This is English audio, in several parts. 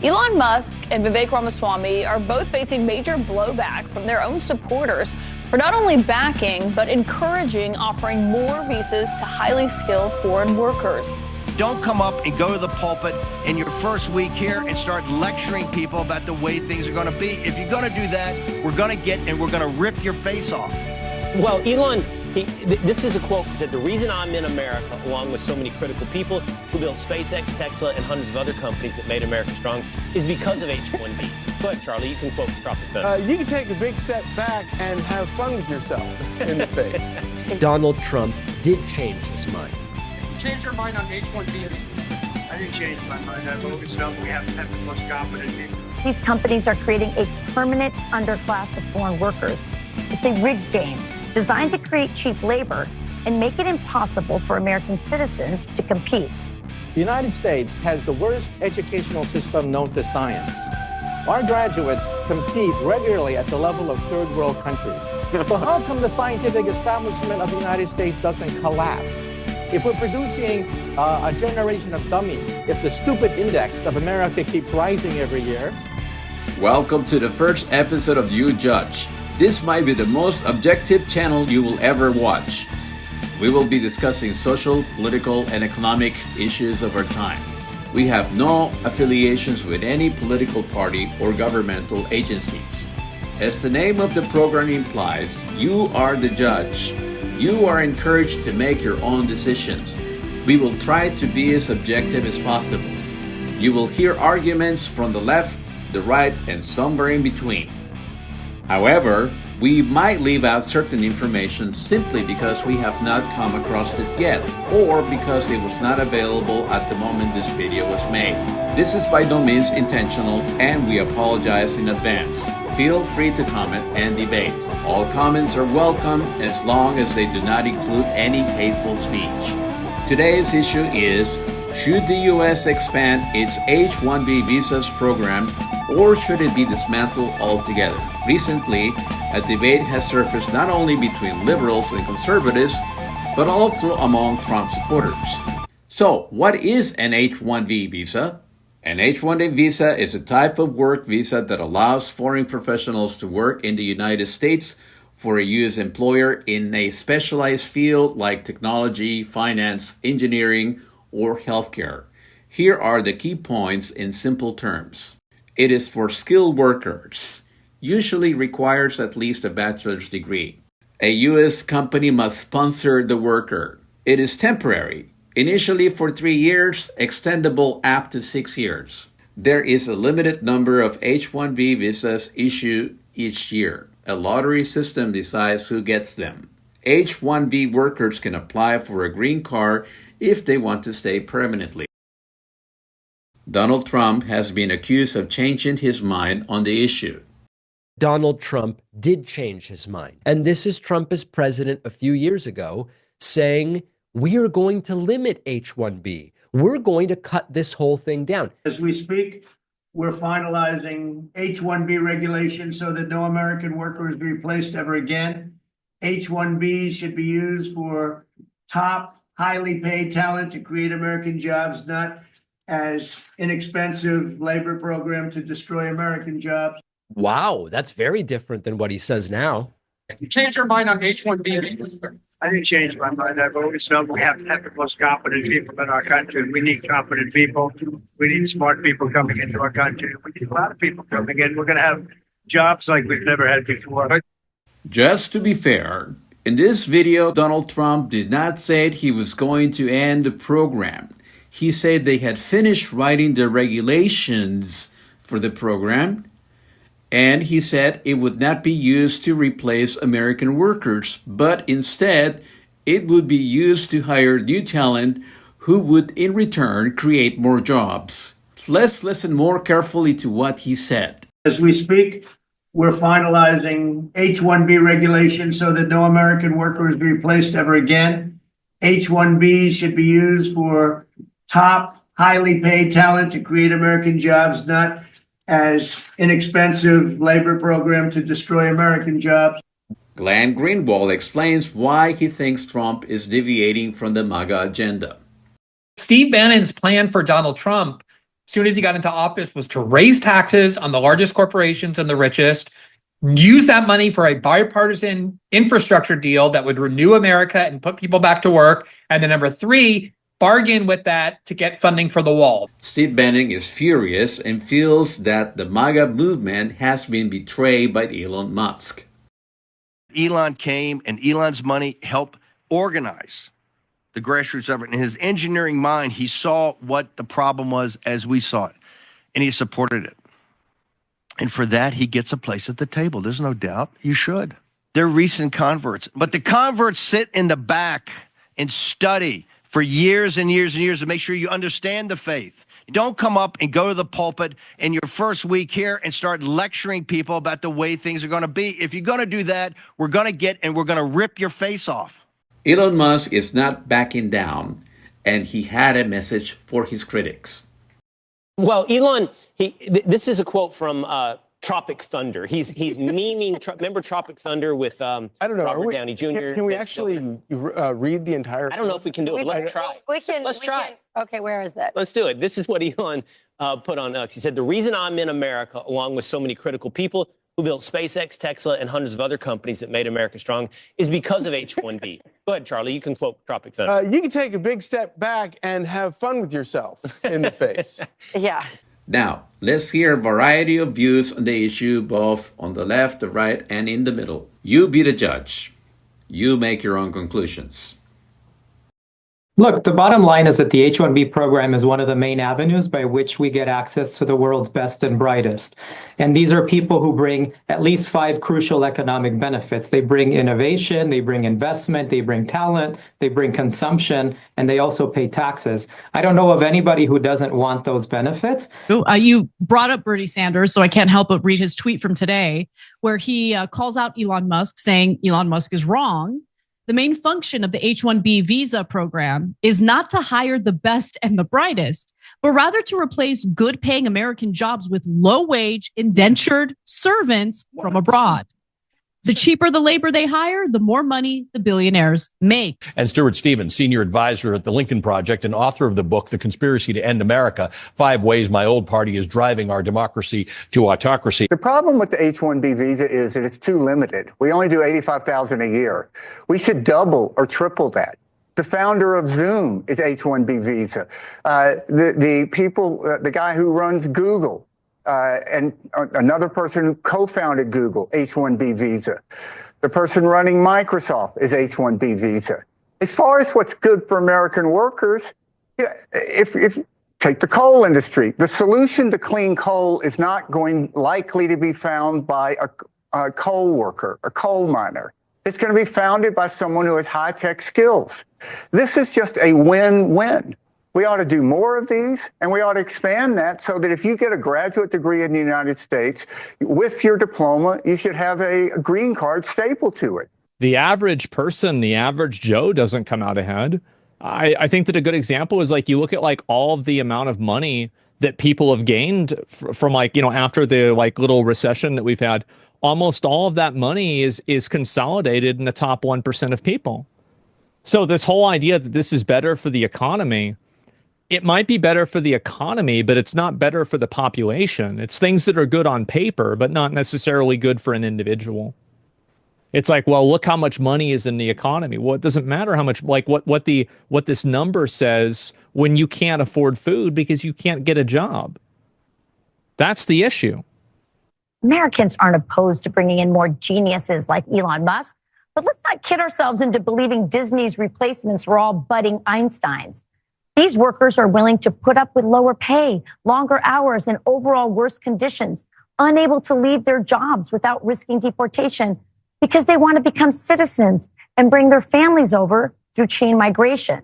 Elon Musk and Vivek Ramaswamy are both facing major blowback from their own supporters for not only backing, but encouraging offering more visas to highly skilled foreign workers. Don't come up and go to the pulpit in your first week here and start lecturing people about the way things are going to be. If you're going to do that, we're going to rip your face off. Well, Elon, this is a quote. He said, "The reason I'm in America, along with so many critical people who built SpaceX, Tesla, and hundreds of other companies that made America strong, is because of H1-B." Go ahead, Charlie. You can quote the prophet. You can take a big step back and have fun with yourself in the face. Donald Trump did change his mind. Change your mind on H1-B? I didn't change my mind. I've always felt we have to have the most competent people. These companies are creating a permanent underclass of foreign workers. It's a rigged game designed to create cheap labor and make it impossible for American citizens to compete. The United States has the worst educational system known to science. Our graduates compete regularly at the level of third world countries. So how come the scientific establishment of the United States doesn't collapse? If we're producing a generation of dummies, if the stupid index of America keeps rising every year. Welcome to the first episode of You Judge. This might be the most objective channel you will ever watch. We will be discussing social, political, and economic issues of our time. We have no affiliations with any political party or governmental agencies. As the name of the program implies, you are the judge. You are encouraged to make your own decisions. We will try to be as objective as possible. You will hear arguments from the left, the right, and somewhere in between. However, we might leave out certain information simply because we have not come across it yet, or because it was not available at the moment this video was made. This is by no means intentional, and we apologize in advance. Feel free to comment and debate. All comments are welcome as long as they do not include any hateful speech. Today's issue is, should the U.S. expand its H1-B visas program, or should it be dismantled altogether? Recently, a debate has surfaced not only between liberals and conservatives, but also among Trump supporters. So, what is an H1-B visa? An H-1B visa is a type of work visa that allows foreign professionals to work in the United States for a U.S. employer in a specialized field like technology, finance, engineering, or healthcare. Here are the key points in simple terms. It is for skilled workers, usually requires at least a bachelor's degree. A U.S. company must sponsor the worker. It is temporary, initially for 3 years, extendable up to 6 years. There is a limited number of H-1B visas issued each year. A lottery system decides who gets them. H-1B workers can apply for a green card if they want to stay permanently. Donald Trump has been accused of changing his mind on the issue. Donald Trump did change his mind. And this is Trump as president a few years ago saying, we are going to limit H-1B. We're going to cut this whole thing down. As we speak, we're finalizing H1-B regulations so that no American worker is replaced ever again. H1B should be used for top, highly paid talent to create American jobs, not as inexpensive labor program to destroy American jobs. Wow, that's very different than what he says now. You change your mind on H1-B? I didn't change my mind. I've always felt we have to have the most competent people in our country. We need competent people. We need smart people coming into our country. We need a lot of people coming in. We're going to have jobs like we've never had before. Just to be fair, in this video, Donald Trump did not say he was going to end the program. He said they had finished writing the regulations for the program, and he said it would not be used to replace American workers, but instead it would be used to hire new talent who would in return create more jobs. Let's listen more carefully to what he said. As we speak, we're finalizing H-1-B regulations so that no American worker is replaced ever again. H-1B should be used for top, highly paid talent to create American jobs, not as inexpensive labor program to destroy American jobs. Glenn Greenwald explains why he thinks Trump is deviating from the MAGA agenda. Steve Bannon's plan for Donald Trump as soon as he got into office was to raise taxes on the largest corporations and the richest, use that money for a bipartisan infrastructure deal that would renew America and put people back to work. And then number three, bargain with that to get funding for the wall. Steve Bannon is furious and feels that the MAGA movement has been betrayed by Elon Musk. Elon came and Elon's money helped organize the grassroots effort. In his engineering mind, he saw what the problem was as we saw it, and he supported it. And for that, he gets a place at the table. There's no doubt. You should. They're recent converts. But the converts sit in the back and study for years and years and years to make sure you understand the faith. You don't come up and go to the pulpit in your first week here and start lecturing people about the way things are going to be. If you're going to do that, we're going to rip your face off. Elon Musk is not backing down, and he had a message for his critics. Well, Elon, this is a quote from Tropic Thunder. He's memeing. Remember Tropic Thunder with I don't know. Robert Downey Jr.? Can we actually read the entire? I don't know if we can do it. Let's try. Let's try. Okay, where is it? Let's do it. This is what Elon put on X. He said, "The reason I'm in America, along with so many critical people who built SpaceX, Tesla, and hundreds of other companies that made America strong, is because of H1-B." Go ahead, Charlie. You can quote Tropic Thunder. You can take a big step back and have fun with yourself in the face. Yeah. Now, let's hear a variety of views on the issue, both on the left, the right, and in the middle. You be the judge. You make your own conclusions. Look, the bottom line is that the H-1B program is one of the main avenues by which we get access to the world's best and brightest. And these are people who bring at least 5 crucial economic benefits. They bring innovation, they bring investment, they bring talent, they bring consumption, and they also pay taxes. I don't know of anybody who doesn't want those benefits. You brought up Bernie Sanders, so I can't help but read his tweet from today, where he calls out Elon Musk, saying Elon Musk is wrong. The main function of the H-1B visa program is not to hire the best and the brightest, but rather to replace good-paying American jobs with low-wage, indentured servants from abroad. The cheaper the labor they hire, the more money the billionaires make. And Stuart Stevens, senior advisor at the Lincoln Project and author of the book, The Conspiracy to End America, 5 Ways My Old Party is Driving Our Democracy to Autocracy. The problem with the H-1B visa is that it's too limited. We only do 85,000 a year. We should double or triple that. The founder of Zoom is H-1B visa. The guy who runs Google, and another person who co-founded Google, H-1B visa. The person running Microsoft is H-1B visa. As far as what's good for American workers, if take the coal industry, the solution to clean coal is not likely to be found by a coal worker, a coal miner. It's going to be founded by someone who has high-tech skills. This is just a win-win. We ought to do more of these, and we ought to expand that so that if you get a graduate degree in the United States, with your diploma, you should have a green card stapled to it. The average person, the average Joe doesn't come out ahead. I think that a good example is you look at all of the amount of money that people have gained from after the little recession that we've had. Almost all of that money is consolidated in the top 1% of people. So this whole idea that this is better for the economy, it might be better for the economy, but it's not better for the population. It's things that are good on paper, but not necessarily good for an individual. It's well, look how much money is in the economy. Well, it doesn't matter how much, what this number says when you can't afford food because you can't get a job. That's the issue. Americans aren't opposed to bringing in more geniuses like Elon Musk, but let's not kid ourselves into believing Disney's replacements were all budding Einsteins. These workers are willing to put up with lower pay, longer hours, and overall worse conditions, unable to leave their jobs without risking deportation because they want to become citizens and bring their families over through chain migration.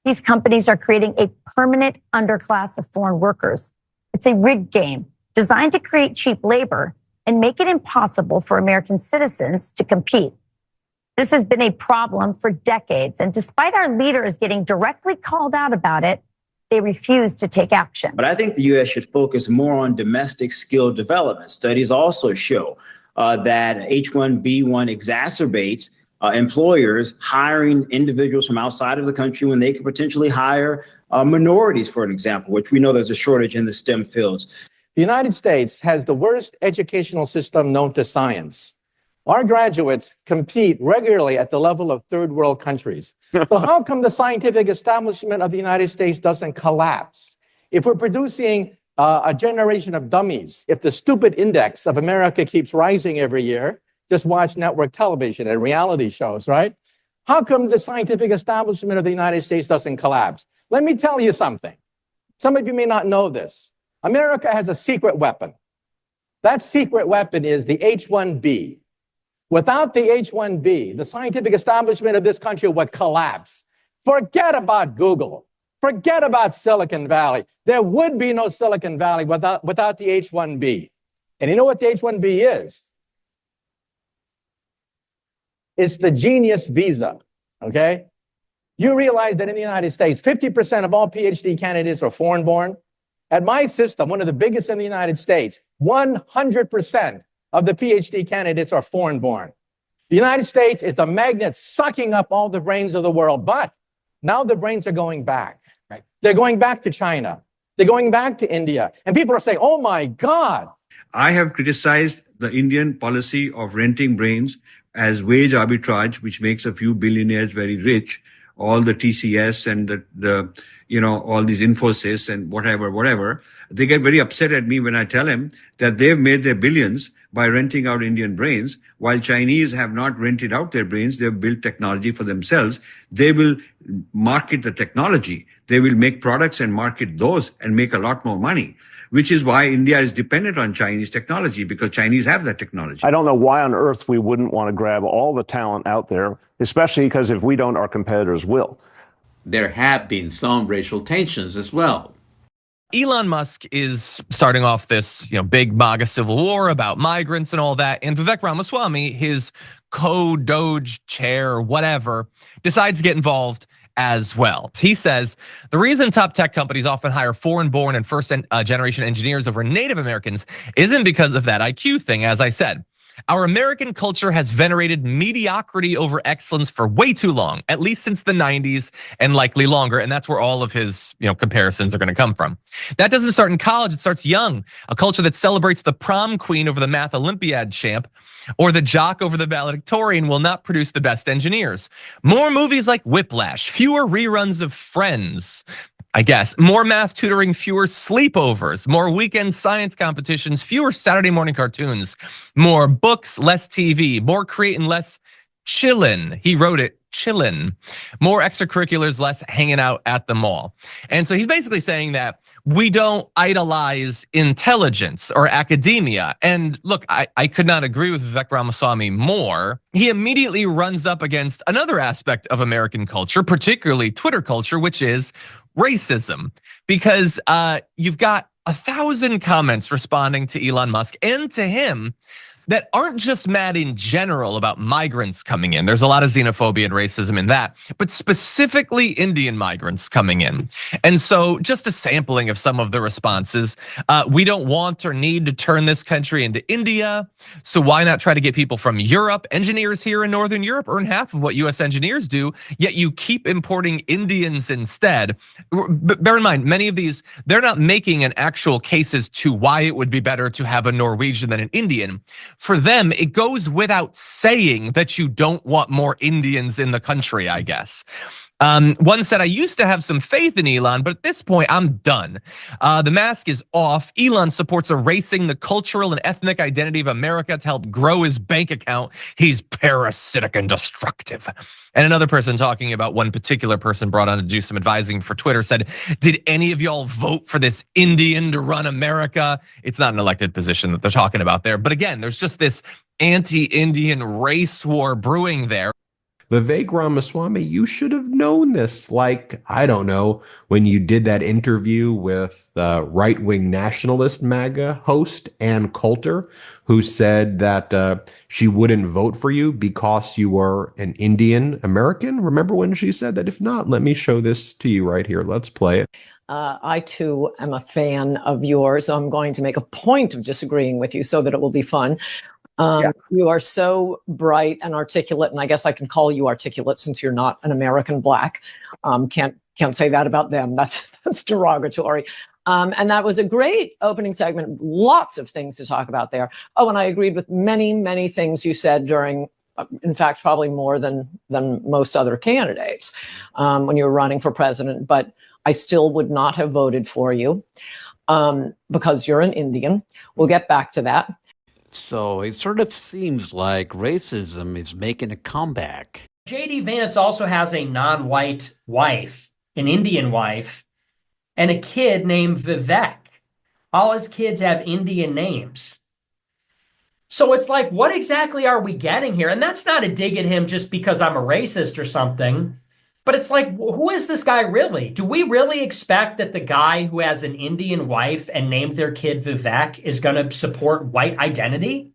These companies are creating a permanent underclass of foreign workers. It's a rigged game designed to create cheap labor and make it impossible for American citizens to compete. This has been a problem for decades, and despite our leaders getting directly called out about it, they refuse to take action. But I think the U.S. should focus more on domestic skill development. Studies also show that H1B1 exacerbates employers hiring individuals from outside of the country when they could potentially hire minorities, for an example, which we know there's a shortage in the STEM fields. The United States has the worst educational system known to science. Our graduates compete regularly at the level of third world countries. So how come the scientific establishment of the United States doesn't collapse? If we're producing a generation of dummies, if the stupid index of America keeps rising every year, just watch network television and reality shows, right? How come the scientific establishment of the United States doesn't collapse? Let me tell you something. Some of you may not know this. America has a secret weapon. That secret weapon is the H1-B. Without the H1-B, the scientific establishment of this country would collapse. Forget about Google. Forget about Silicon Valley. There would be no Silicon Valley without the H1-B. And you know what the H1-B is? It's the genius visa, okay? You realize that in the United States, 50% of all PhD candidates are foreign-born. At my system, one of the biggest in the United States, 100% of the PhD candidates are foreign-born. The United States is a magnet sucking up all the brains of the world, but now the brains are going back. Right? They're going back to China. They're going back to India. And people are saying, oh my God. I have criticized the Indian policy of renting brains as wage arbitrage, which makes a few billionaires very rich. All the TCS and all these Infosys and whatever. They get very upset at me when I tell them that they've made their billions by renting out Indian brains, while Chinese have not rented out their brains. They've built technology for themselves. They will market the technology. They will make products and market those and make a lot more money, which is why India is dependent on Chinese technology, because Chinese have that technology. I don't know why on earth we wouldn't want to grab all the talent out there, especially because if we don't, our competitors will. There have been some racial tensions as well. Elon Musk is starting off this, big MAGA civil war about migrants and all that. And Vivek Ramaswamy, his co-Doge chair, whatever, decides to get involved as well. He says the reason top tech companies often hire foreign-born and first-generation engineers over Native Americans isn't because of that IQ thing, as I said. Our American culture has venerated mediocrity over excellence for way too long, at least since the 90s and likely longer. And that's where all of his, comparisons are going to come from. That doesn't start in college. It starts young. A culture that celebrates the prom queen over the math Olympiad champ or the jock over the valedictorian will not produce the best engineers. More movies like Whiplash, fewer reruns of Friends, I guess, more math tutoring, fewer sleepovers, more weekend science competitions, fewer Saturday morning cartoons, more books, less TV, more creating, less chillin'. He wrote it, chillin'. More extracurriculars, less hanging out at the mall. And so he's basically saying that we don't idolize intelligence or academia. And look, I could not agree with Vivek Ramaswamy more. He immediately runs up against another aspect of American culture, particularly Twitter culture, which is racism, because you've got 1,000 comments responding to Elon Musk and to him that aren't just mad in general about migrants coming in. There's a lot of xenophobia and racism in that, but specifically Indian migrants coming in. And so just a sampling of some of the responses. We don't want or need to turn this country into India. So why not try to get people from Europe? Engineers here in Northern Europe earn half of what US engineers do, yet you keep importing Indians instead. Bear in mind, many of these, they're not making an actual cases to why it would be better to have a Norwegian than an Indian. For them, it goes without saying that you don't want more Indians in the country, I guess. One said, I used to have some faith in Elon, but at this point, I'm done. The mask is off. Elon supports erasing the cultural and ethnic identity of America to help grow his bank account. He's parasitic and destructive. And another person talking about one particular person brought on to do some advising for Twitter said, did any of y'all vote for this Indian to run America? It's not an elected position that they're talking about there. But again, there's just this anti-Indian race war brewing there. Vivek Ramaswamy, you should have known this. Like, I don't know, when you did that interview with the right-wing nationalist MAGA host Ann Coulter, who said that she wouldn't vote for you because you were an Indian American. Remember when she said that? If not, let me show this to you right here. Let's play it. I too am a fan of yours. I'm going to make a point of disagreeing with you so that it will be fun. You are so bright and articulate, and I guess I can call you articulate since you're not an American black. Can't say that about them. That's derogatory. And that was a great opening segment. Lots of things to talk about there. Oh, and I agreed with many, many things you said during, in fact, probably more than most other candidates when you were running for president. But I still would not have voted for you because you're an Indian. We'll get back to that. So it sort of seems like racism is making a comeback. J.D. Vance also has a non-white wife, an Indian wife, and a kid named Vivek. All his kids have Indian names. So it's like, what exactly are we getting here? And that's not a dig at him just because I'm a racist or something. But it's like, who is this guy really? Do we really expect that the guy who has an Indian wife and named their kid Vivek is going to support white identity?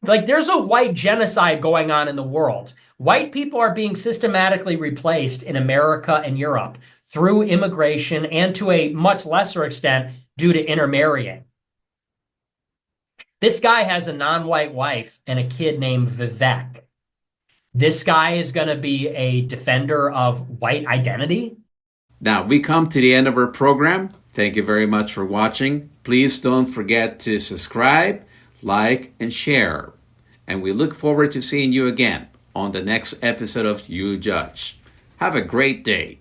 Like, there's a white genocide going on in the world. White people are being systematically replaced in America and Europe through immigration and to a much lesser extent due to intermarrying. This guy has a non-white wife and a kid named Vivek. This guy is going to be a defender of white identity? Now, we come to the end of our program. Thank you very much for watching. Please don't forget to subscribe, like, and share. And we look forward to seeing you again on the next episode of You Judge. Have a great day.